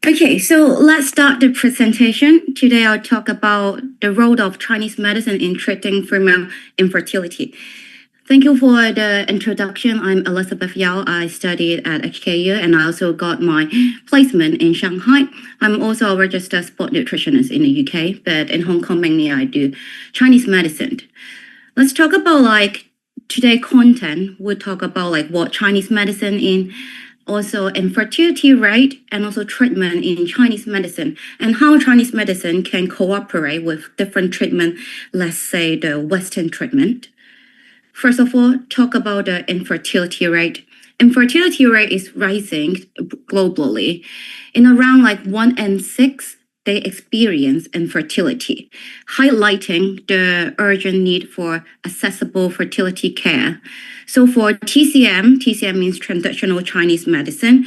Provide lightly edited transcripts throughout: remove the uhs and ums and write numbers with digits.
Okay, so let's start the presentation. Today I'll talk about the role of Chinese medicine in treating female infertility. Thank you for the introduction. I'm Elizabeth Yao. I studied at HKU and I also got my placement in Shanghai. I'm also a registered sport nutritionist in the UK, but in Hong Kong mainly I do Chinese medicine. Let's talk about today content. We'll talk about what Chinese medicine in, also infertility rate and also treatment in Chinese medicine and how Chinese medicine can cooperate with different treatment, let's say the Western treatment. First of all, talk about the infertility rate. Infertility rate is rising globally. In around 1 in 6, they experience infertility, highlighting the urgent need for accessible fertility care. So for TCM means traditional Chinese medicine,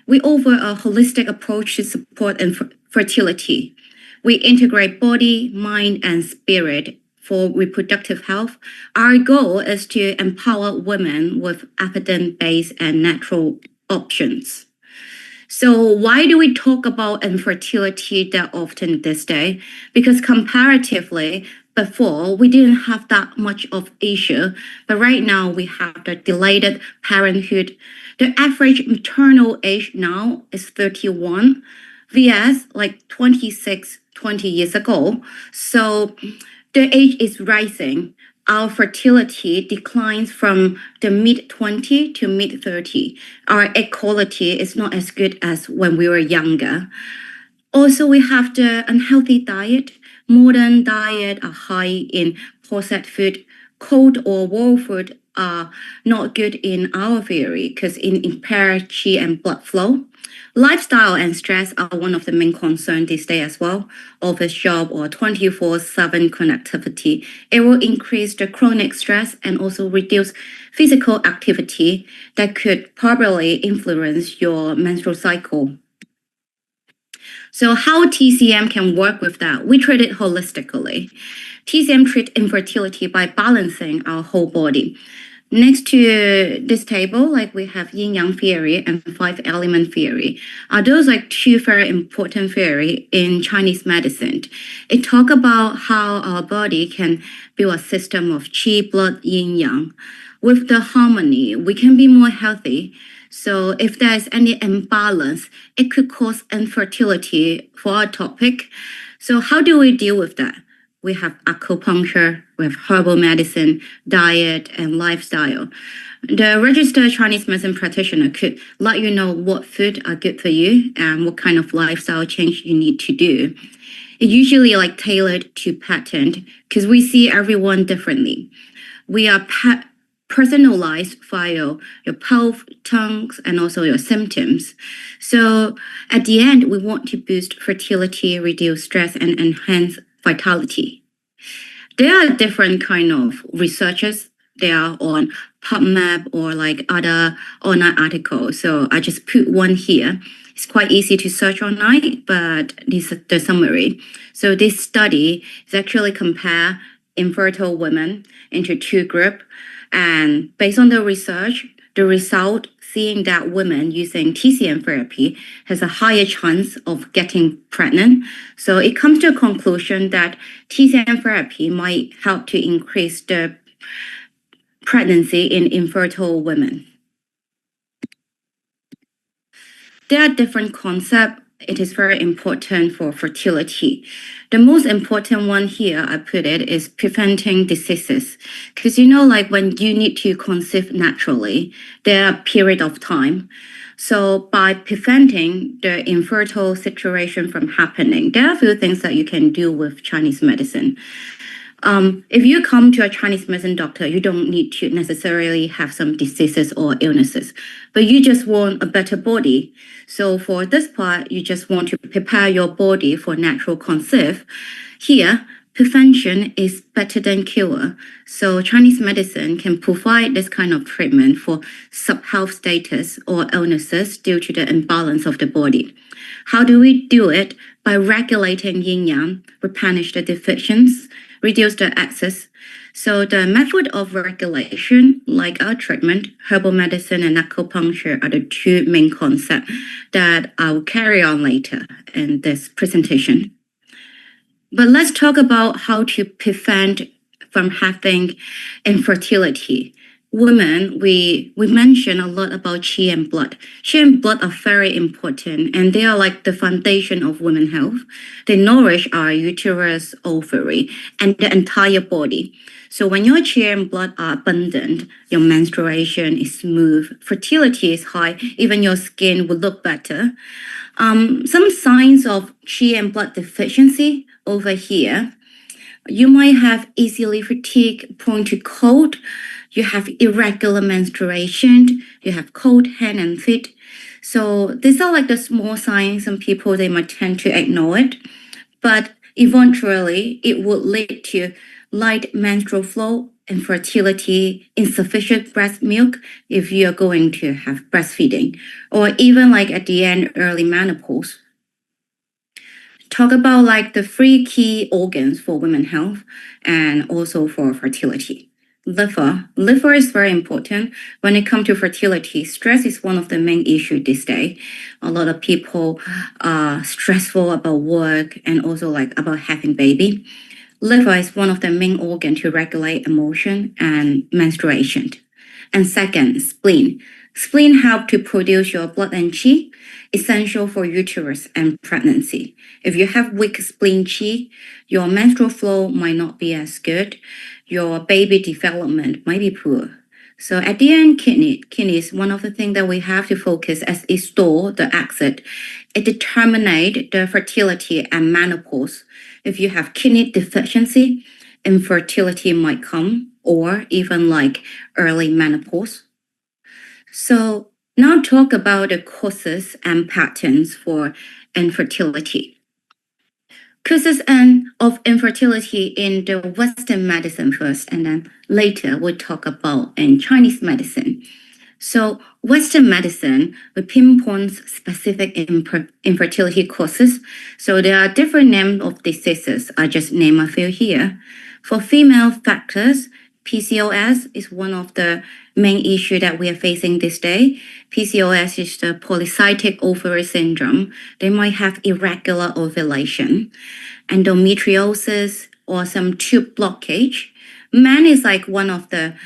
we offer a holistic approach to support fertility. We integrate body, mind, and spirit for reproductive health. Our goal is to empower women with evidence-based and natural options. So why do we talk about infertility that often this day? Because comparatively, before, we didn't have that much of issue, but right now we have the delayed parenthood. The average maternal age now is 31, vs 26, 20 years ago. So the age is rising. Our fertility declines from the mid-20 to mid-30. Our egg quality is not as good as when we were younger. Also, we have the unhealthy diet. Modern diet are high in processed food. Cold or raw food are not good in our theory because it impairs qi and blood flow. Lifestyle and stress are one of the main concerns this day as well. Office job or 24/7 connectivity. It will increase the chronic stress and also reduce physical activity that could probably influence your menstrual cycle. So how TCM can work with that? We treat it holistically. TCM treats infertility by balancing our whole body. Next to this table, we have yin-yang theory and 5-element theory. Those are two very important theory in Chinese medicine. It talk about how our body can build a system of qi, blood, yin-yang. With the harmony, we can be more healthy. So if there's any imbalance, it could cause infertility for our topic. So how do we deal with that? We have acupuncture, we have herbal medicine, diet, and lifestyle. The registered Chinese medicine practitioner could let you know what food are good for you and what kind of lifestyle change you need to do. It's usually tailored to pattern because we see everyone differently. We are personalized via your pulse, tongues, and also your symptoms. So at the end, we want to boost fertility, reduce stress, and enhance vitality. There are different kind of researches. They are on PubMed or other online articles. So I just put one here. It's quite easy to search online, but this is the summary. So this study is actually compare infertile women into two groups. And based on the research, the result seeing that women using TCM therapy has a higher chance of getting pregnant. So it comes to a conclusion that TCM therapy might help to increase the pregnancy in infertile women. There are different concepts. It is very important for fertility. The most important one here, I put it, is preventing diseases. Because when you need to conceive naturally, there are a period of time. So by preventing the infertile situation from happening, there are a few things that you can do with Chinese medicine. If you come to a Chinese medicine doctor, you don't need to necessarily have some diseases or illnesses, but you just want a better body. So for this part, you just want to prepare your body for natural conceive. Here, prevention is better than cure. So Chinese medicine can provide this kind of treatment for sub-health status or illnesses due to the imbalance of the body. How do we do it? by regulating yin-yang, replenish the deficiencies, reduce the excess. So the method of regulation, like our treatment, herbal medicine and acupuncture, are the two main concepts that I will carry on later in this presentation. But let's talk about how to prevent from having infertility. Women, we mention a lot about qi and blood. Qi and blood are very important, and they are like the foundation of women's health. They nourish our uterus, ovary, and the entire body. So when your qi and blood are abundant, your menstruation is smooth, fertility is high, even your skin will look better. Some signs of qi and blood deficiency over here. You might have easily fatigue, prone to cold. You have irregular menstruation. You have cold hand and feet. So these are like the small signs. Some people, they might tend to ignore it. But eventually, it would lead to light menstrual flow, infertility, insufficient breast milk if you're going to have breastfeeding, or even like at the end, early menopause. Talk about like the three key organs for women's health and also for fertility. Liver is very important. When it comes to fertility, stress is one of the main issues this day. A lot of people are stressful about work and also like about having baby. Liver is one of the main organs to regulate emotion and menstruation. And second, spleen. Spleen helps to produce your blood and qi, essential for uterus and pregnancy. If you have weak spleen qi, your menstrual flow might not be as good. Your baby development might be poor. So at the end, kidney is one of the things that we have to focus as it store the exit. It determines the fertility and menopause. If you have kidney deficiency, infertility might come, or even like early menopause. So now talk about the causes and patterns for infertility. Causes of infertility in the Western medicine first, and then later we'll talk about in Chinese medicine. So Western medicine, we pinpoint specific infertility causes. So there are different names of diseases. I just name a few here. For female factors, PCOS is one of the main issues that we are facing this day. PCOS is the polycystic ovary syndrome. They might have irregular ovulation, endometriosis, or some tube blockage. Men is like one of the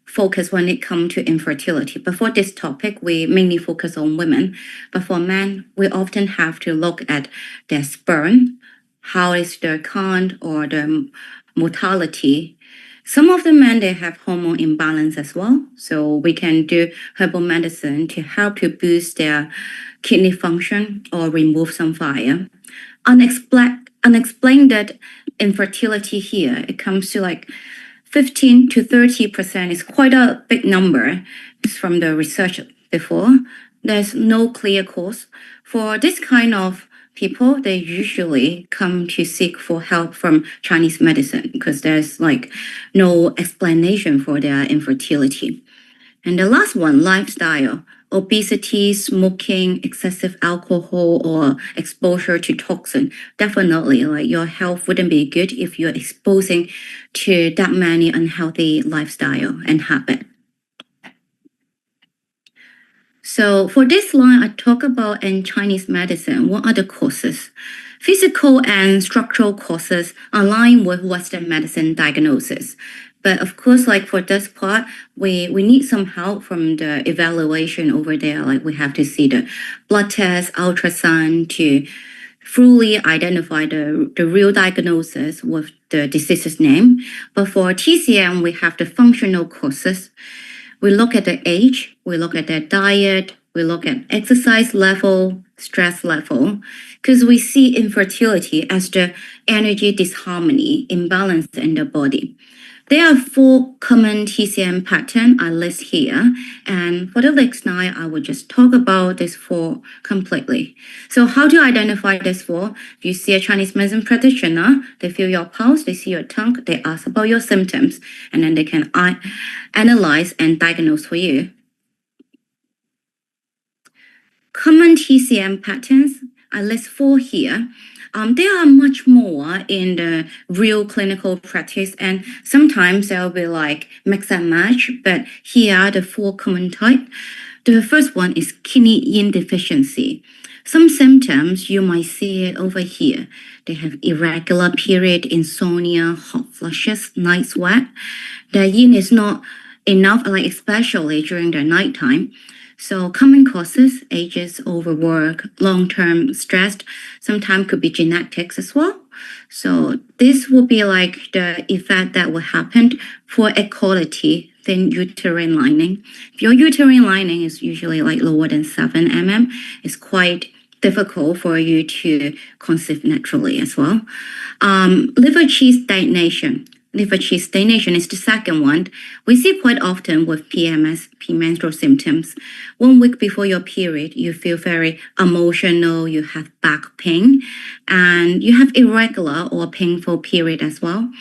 focus when it comes to infertility. But for this topic, we mainly focus on women. But for men, we often have to look at their sperm, how is their count or the mortality. Some of the men, they have hormone imbalance as well. So we can do herbal medicine to help to boost their kidney function or remove some fire. Unexplained infertility here, it comes to like 15 to 30% is quite a big number. It's from the research before. There's no clear cause. For this kind of people, they usually come to seek for help from Chinese medicine because there's like no explanation for their infertility. And the last one, lifestyle. Obesity, smoking, excessive alcohol, or exposure to toxin. Definitely, like your health wouldn't be good if you're exposing to that many unhealthy lifestyle and habit. So for this line, I talk about in Chinese medicine, what are the causes? Physical and structural causes align with Western medicine diagnosis. But of course, like for this part, we need some help from the evaluation over there. Like we have to see the blood test, ultrasound to fully identify the real diagnosis with the disease's name. But for TCM, we have the functional causes. We look at the age, we look at their diet, we look at exercise level, stress level, because we see infertility as the energy disharmony, imbalance in the body. There are 4 common TCM patterns I list here. And for the next slide, I will just talk about these 4 completely. So how to identify these 4? If you see a Chinese medicine practitioner, they feel your pulse, they see your tongue, they ask about your symptoms, and then they can analyze and diagnose for you. Common TCM patterns, I list 4 here. There are much more in the real clinical practice, and sometimes there will be like mix and match, but here are the four common type. The first one is kidney yin deficiency. Some symptoms you might see it over here. They have irregular period, insomnia, hot flushes, night sweat. The yin is not enough, like especially during the nighttime. So common causes, ages, overwork, long-term stress, sometimes could be genetics as well. So this will be like the effect that will happen for equality thin uterine lining. If your uterine lining is usually like lower than 7 mm, it's quite difficult for you to conceive naturally as well. Liver cheese stagnation. Liver cheese stagnation is the second one. We see quite often with PMS, premenstrual symptoms. 1 week before your period, you feel very emotional, you have back pain, and you have irregular or painful period as well.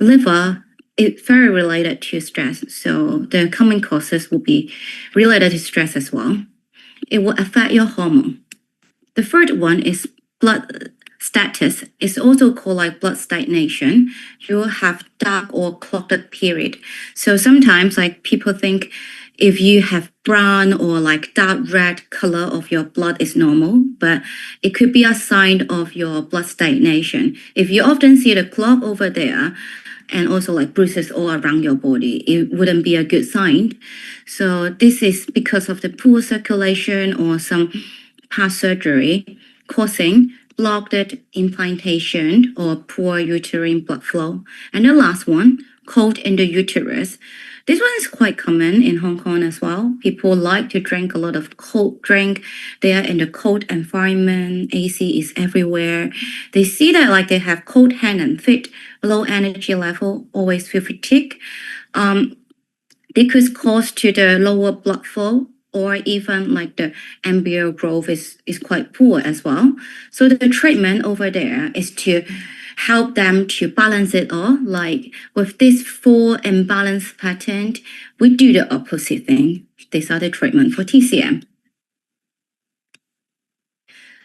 Liver is very related to stress, so the common causes will be related to stress as well. It will affect your hormone. The third one is blood status. It's also called like blood stagnation. You will have dark or clotted period. So sometimes like people think if you have brown or like dark red color of your blood is normal, but it could be a sign of your blood stagnation. If you often see the clot over there and also like bruises all around your body, it wouldn't be a good sign. So this is because of the poor circulation or some past surgery causing blocked implantation or poor uterine blood flow. And the last one, cold in the uterus. This one is quite common in Hong Kong as well. People like to drink a lot of cold drink. They are in the cold environment. AC is everywhere. They see that like they have cold hand and feet, low energy level, always feel fatigue. They could cause to the lower blood flow, or even like the embryo growth is quite poor as well. So the treatment over there is to help them to balance it all. Like with this 4 imbalance pattern, we do the opposite thing. These are the treatment for TCM.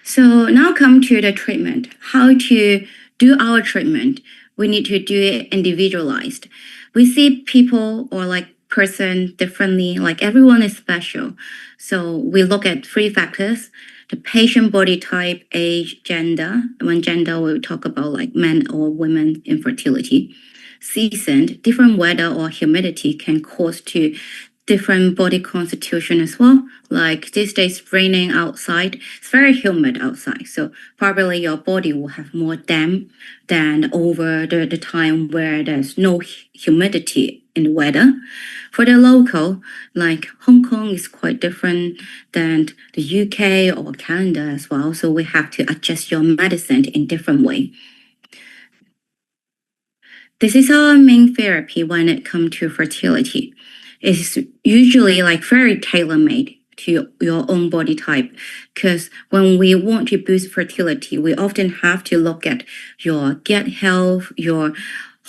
So now come to the treatment. How to do our treatment? We need to do it individualized. We see people or like person differently, like everyone is special. So we look at 3 factors: the patient body type, age, gender. When gender, we'll talk about like men or women infertility. Season, different weather or humidity can cause to different body constitution as well. Like these days raining outside, it's very humid outside. So probably your body will have more damp than over the time where there's no humidity in the weather. For the local, like Hong Kong is quite different than the UK or Canada as well. So we have to adjust your medicine in different way. This is our main therapy when it comes to fertility. It's usually like very tailor-made to your own body type, because when we want to boost fertility, we often have to look at your gut health, your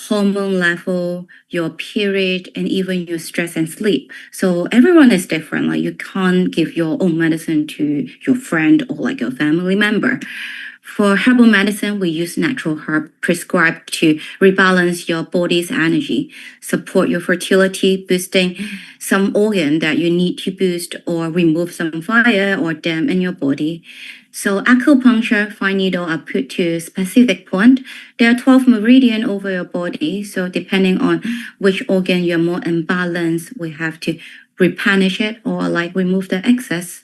hormone level, your period, and even your stress and sleep. So everyone is different. Like you can't give your own medicine to your friend or like your family member. For herbal medicine, we use natural herb prescribed to rebalance your body's energy, support your fertility, boosting some organ that you need to boost or remove some fire or damp in your body. So acupuncture, fine needle are put to a specific point. There are 12 meridian over your body. So depending on which organ you're more imbalanced, we have to replenish it or like remove the excess.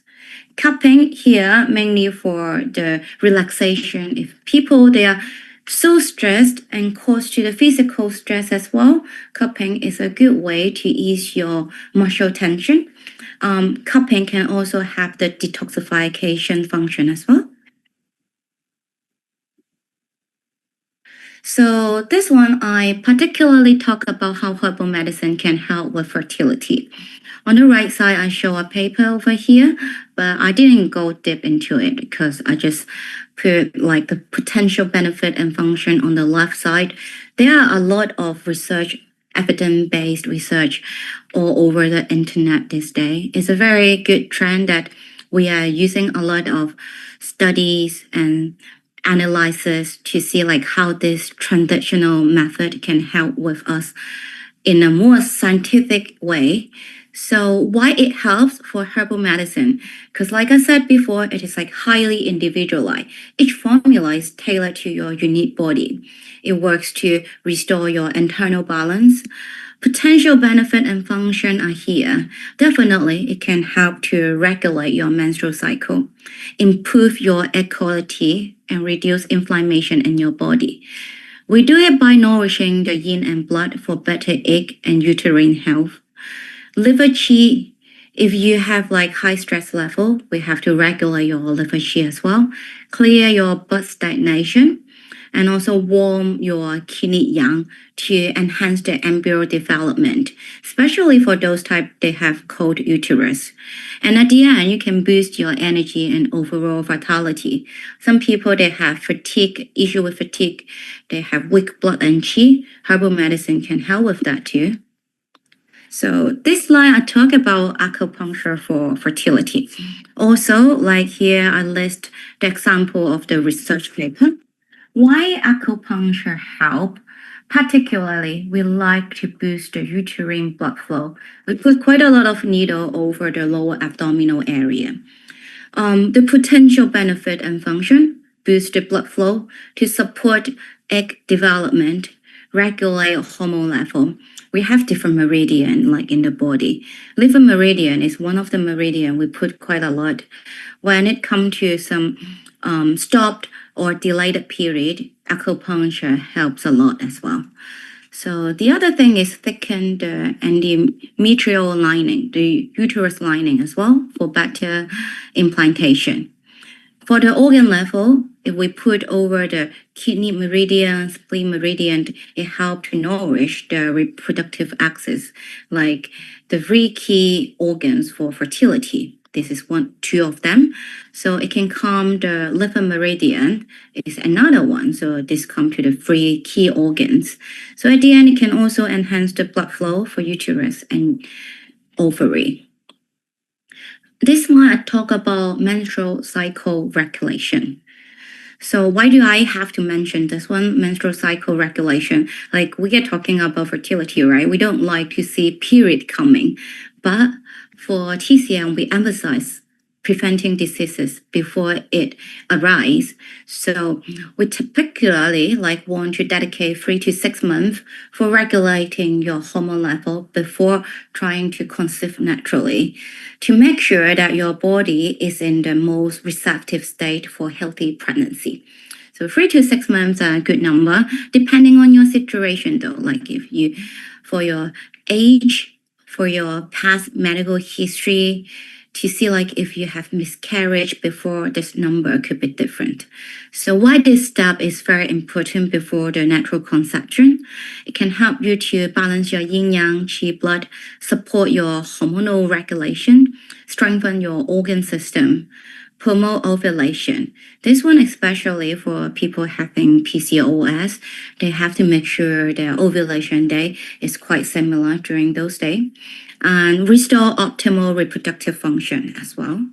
Cupping here mainly for the relaxation. If people, they are so stressed and cause to the physical stress as well, cupping is a good way to ease your muscle tension. Cupping can also have the detoxification function as well. So this one, I particularly talk about how herbal medicine can help with fertility. On the right side, I show a paper over here, but I didn't go deep into it because I just put like the potential benefit and function on the left side. There are a lot of research, evidence-based research all over the internet this day. It's a very good trend that we are using a lot of studies and analysis to see like how this traditional method can help with us in a more scientific way. So why it helps for herbal medicine? Because like I said before, it is like highly individualized. Each formula is tailored to your unique body. It works to restore your internal balance. Potential benefit and function are here. Definitely, it can help to regulate your menstrual cycle, improve your egg quality, and reduce inflammation in your body. We do it by nourishing the yin and blood for better egg and uterine health. Liver qi, if you have like high stress level, we have to regulate your liver qi as well, clear your blood stagnation, and also warm your kidney yang to enhance the embryo development, especially for those type they have cold uterus. And at the end, you can boost your energy and overall vitality. Some people, they have issue with fatigue, they have weak blood and qi. Herbal medicine can help with that too. So this slide, I talk about acupuncture for fertility. Also, like here, I list the example of the research paper. Why acupuncture help? Particularly, we like to boost the uterine blood flow. We put quite a lot of needle over the lower abdominal area. The potential benefit and function: boost the blood flow to support egg development, regulate hormone level. We have different meridian like in the body. Liver meridian is one of the meridian we put quite a lot. When it comes to some stopped or delayed period, acupuncture helps a lot as well. So the other thing is thicken the endometrial lining, the uterus lining as well for better implantation. For the organ level, if we put over the kidney meridian, spleen meridian, it helps to nourish the reproductive axis, like the 3 key organs for fertility. This is two of them. So it can calm the liver meridian is another one. So this comes to the 3 key organs. So at the end, it can also enhance the blood flow for uterus and ovary. This one, I talk about menstrual cycle regulation. So why do I have to mention this one, menstrual cycle regulation? Like we are talking about fertility, right? We don't like to see period coming, but for TCM, we emphasize preventing diseases before it arises. So we typically want to dedicate 3 to 6 months for regulating your hormone level before trying to conceive naturally to make sure that your body is in the most receptive state for healthy pregnancy. So 3 to 6 months are a good number, depending on your situation though, like if you, for your age, for your past medical history, to see like if you have miscarriage before, this number could be different. So why this step is very important before the natural conception? It can help you to balance your yin yang, qi blood, support your hormonal regulation, strengthen your organ system, promote ovulation. This one especially for people having PCOS, they have to make sure their ovulation day is quite similar during those days. And restore optimal reproductive function as well.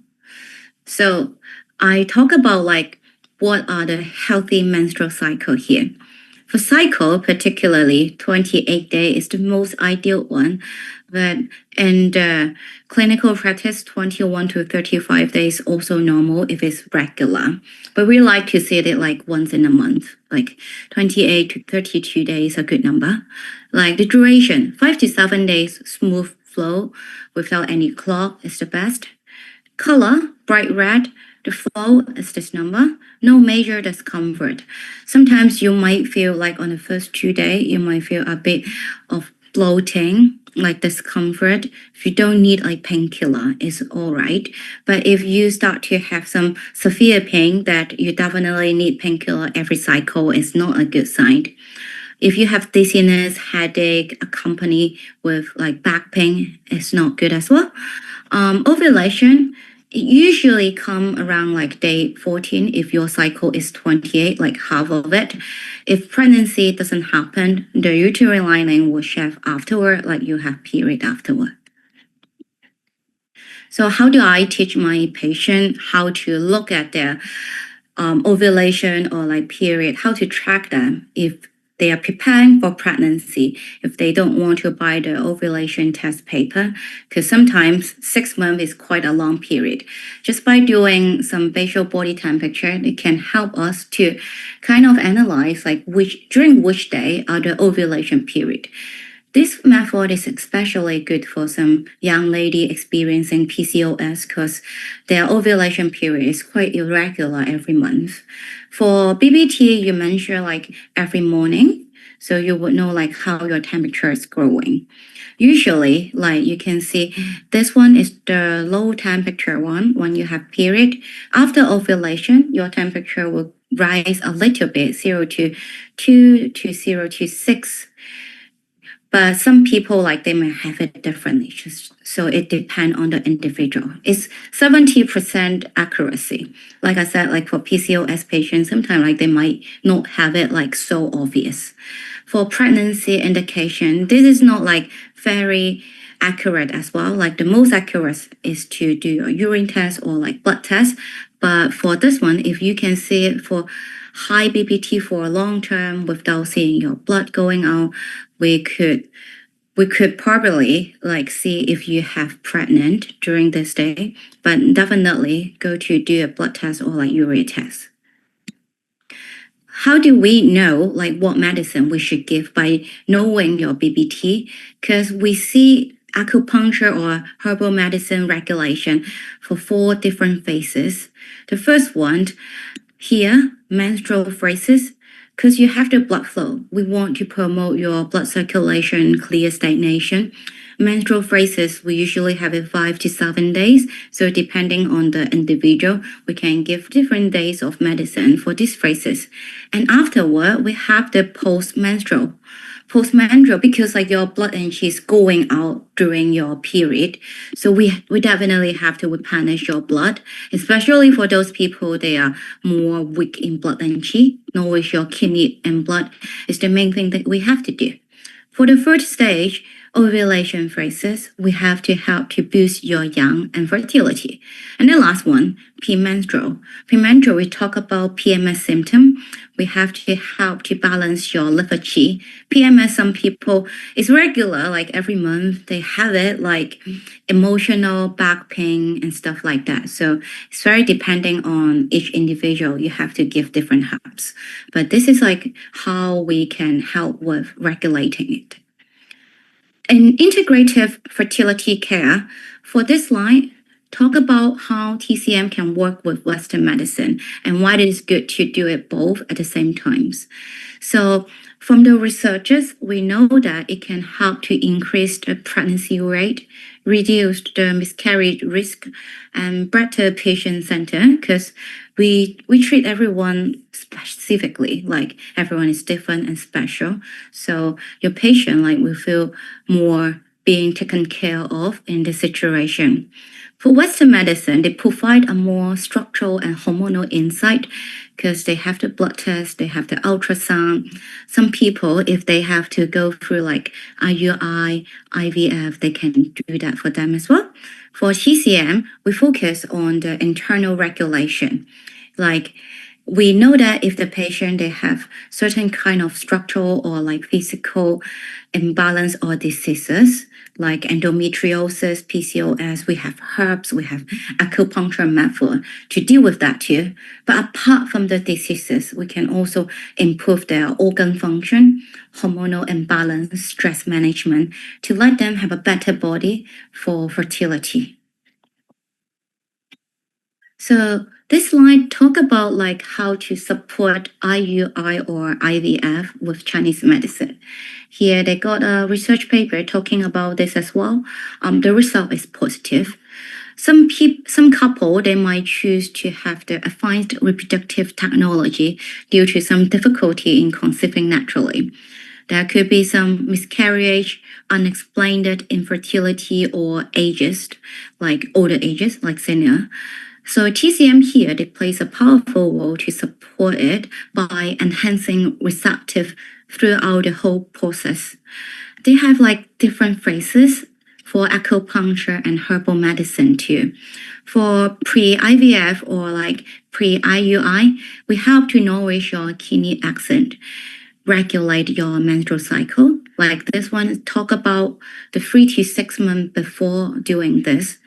So I talk about like what are the healthy menstrual cycle here. For cycle, particularly 28 days is the most ideal one, but in the clinical practice, 21 to 35 days also normal if it's regular. But we like to see it like once in a month, like 28 to 32 days, a good number. Like the duration, 5 to 7 days, smooth flow without any clog is the best. Color, bright red. The flow is this number. No major discomfort. Sometimes you might feel like on the first 2 days, you might feel a bit of bloating, like discomfort. If you don't need like painkiller, it's all right. But if you start to have some severe pain that you definitely need painkiller every cycle, it's not a good sign. If you have dizziness, headache, accompanied with like back pain, it's not good as well. Ovulation, it usually come around like day 14 if your cycle is 28, like half of it. If pregnancy doesn't happen, the uterine lining will shift afterward, like you have period afterward. So how do I teach my patient how to look at their ovulation or like period, how to track them if they are preparing for pregnancy, if they don't want to buy the ovulation test paper, because sometimes 6 months is quite a long period. Just by doing some basal body temperature, it can help us to kind of analyze like during which day are the ovulation period. This method is especially good for some young lady experiencing PCOS because their ovulation period is quite irregular every month. For BBT, you measure like every morning, so you would know like how your temperature is growing. Usually, like you can see, this one is the low temperature one when you have period. After ovulation, your temperature will rise a little bit, 0 to 2 to 0 to 6. But some people, like, they may have it differently, so it depends on the individual. It's 70% accuracy. Like I said, like for PCOS patients, sometimes like they might not have it like so obvious. For pregnancy indication, this is not like very accurate as well. Like the most accurate is to do a urine test or like blood test. But for this one, if you can see it for high BPT for a long term without seeing your blood going out, we could probably like see if you have pregnant during this day, but definitely go to do a blood test or like urine test. How do we know like what medicine we should give by knowing your BPT? Because we see acupuncture or herbal medicine regulation for 4 different phases. The first one here, menstrual phases, because you have the blood flow. We want to promote your blood circulation, clear stagnation. Menstrual phases, we usually have it 5 to 7 days. So depending on the individual, we can give different days of medicine for these phases. And afterward, we have the post-menstrual because like your blood energy is going out during your period. So we definitely have to replenish your blood, especially for those people they are more weak in blood energy. Nourish your kidney and blood is the main thing that we have to do. For the third stage, ovulation phases, we have to help to boost your yang and fertility. And the last one, premenstrual. Premenstrual, we talk about PMS symptom. We have to help to balance your liver qi. PMS, some people, it's regular, like every month they have it, like emotional back pain and stuff like that. So it's very depending on each individual. You have to give different herbs. But this is like how we can help with regulating it. In integrative fertility care, for this line, talk about how TCM can work with Western medicine and why it is good to do it both at the same times. So from the researchers, we know that it can help to increase the pregnancy rate, reduce the miscarriage risk, and better patient center because we treat everyone specifically, like everyone is different and special. So your patient like will feel more being taken care of in this situation. For Western medicine, they provide a more structural and hormonal insight because they have the blood test, they have the ultrasound. Some people, if they have to go through like IUI, IVF, they can do that for them as well. For TCM, we focus on the internal regulation. Like we know that if the patient, they have certain kind of structural or like physical imbalance or diseases, like endometriosis, PCOS, we have herbs, we have acupuncture method to deal with that too. But apart from the diseases, we can also improve their organ function, hormonal imbalance, stress management to let them have a better body for fertility. So this slide talk about like how to support IUI or IVF with Chinese medicine. Here they got a research paper talking about this as well. The result is positive. Some couple, they might choose to have the advanced reproductive technology due to some difficulty in conceiving naturally. There could be some miscarriage, unexplained infertility, or ages, like older ages, like senior. So TCM here, they plays a powerful role to support it by enhancing receptive throughout the whole process. They have like different phases. for acupuncture and herbal medicine too. For pre-IVF or like pre-IUI, we help to nourish your kidney axis, regulate your menstrual cycle. Like this one, talk about the 3 to 6 months before doing this.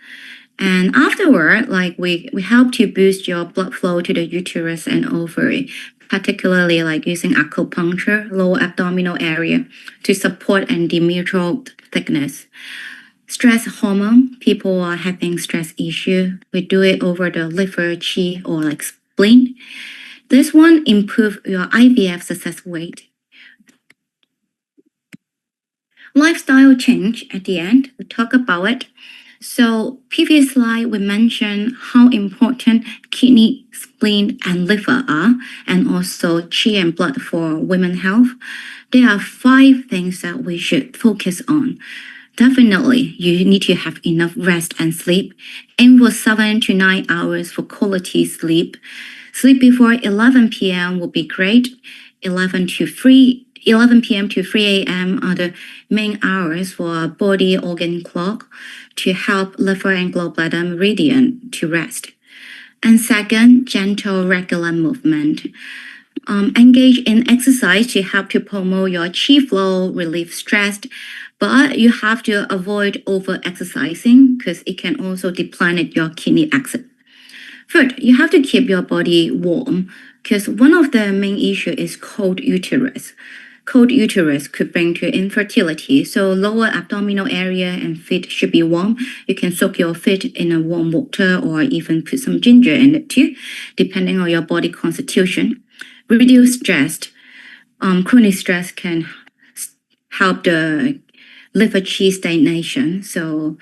And afterward, like we help to boost your blood flow to the uterus and ovary, particularly like using acupuncture, lower abdominal area to support endometrial thickness. Stress hormone, people are having stress issue. We do it over the liver, qi, or like spleen. This one improve your IVF success rate. Lifestyle change at the end, we talk about it. So previous slide, we mentioned how important kidney, spleen, and liver are, and also qi and blood for women's health. There are 5 things that we should focus on. Definitely, you need to have enough rest and sleep. Aim for 7 to 9 hours for quality sleep. Sleep before 11 p.m. would be great. 11 p.m. to 3 a.m. are the main hours for body organ clock to help liver and gallbladder meridian to rest. And second, gentle regular movement. Engage in exercise to help to promote your qi flow, relieve stress, but you have to avoid over-exercising because it can also deplete your kidney axis. Third, you have to keep your body warm because one of the main issues is cold uterus. Cold uterus could bring to infertility, so lower abdominal area and feet should be warm. You can soak your feet in a warm water or even put some ginger in it too, depending on your body constitution. Reduce stress. Chronic stress can help the liver qi stagnation. So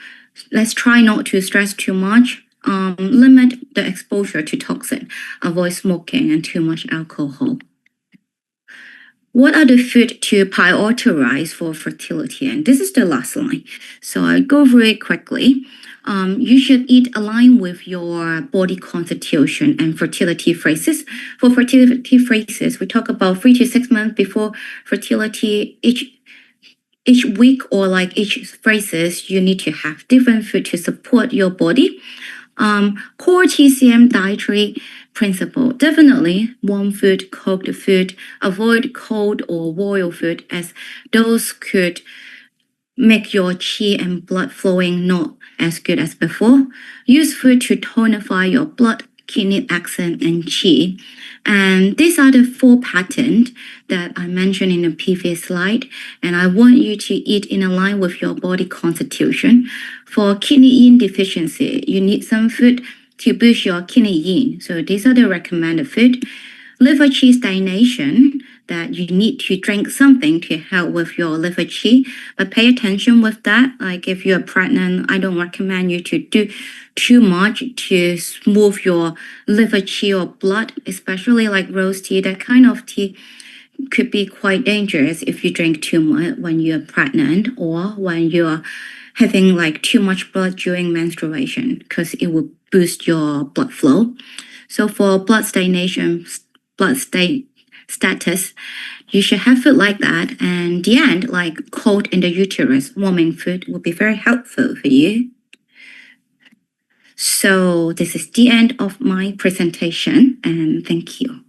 let's try not to stress too much. Limit the exposure to toxin. Avoid smoking and too much alcohol. What are the food to prioritize for fertility? And this is the last line. So I'll go very quickly. You should eat aligned with your body constitution and fertility phases. For fertility phases, we talk about 3 to 6 months before fertility. Each week or like each phases, you need to have different food to support your body. Core TCM dietary principle, definitely warm food, cooked food, avoid cold or boiled food as those could make your qi and blood flowing not as good as before. Use food to tonify your blood, kidney axis, and qi. And these are the 4 patterns that I mentioned in the previous slide. And I want you to eat in line with your body constitution. For kidney yin deficiency, you need some food to boost your kidney yin. So these are the recommended food. Liver qi stagnation, that you need to drink something to help with your liver qi. But pay attention with that. Like if you're pregnant, I don't recommend you to do too much to smooth your liver qi or blood, especially like rose tea. That kind of tea could be quite dangerous if you drink too much when you're pregnant or when you're having like too much blood during menstruation because it will boost your blood flow. So for blood stagnation, status, you should have food like that. And the end, like cold in the uterus, warming food will be very helpful for you. So this is the end of my presentation, and thank you.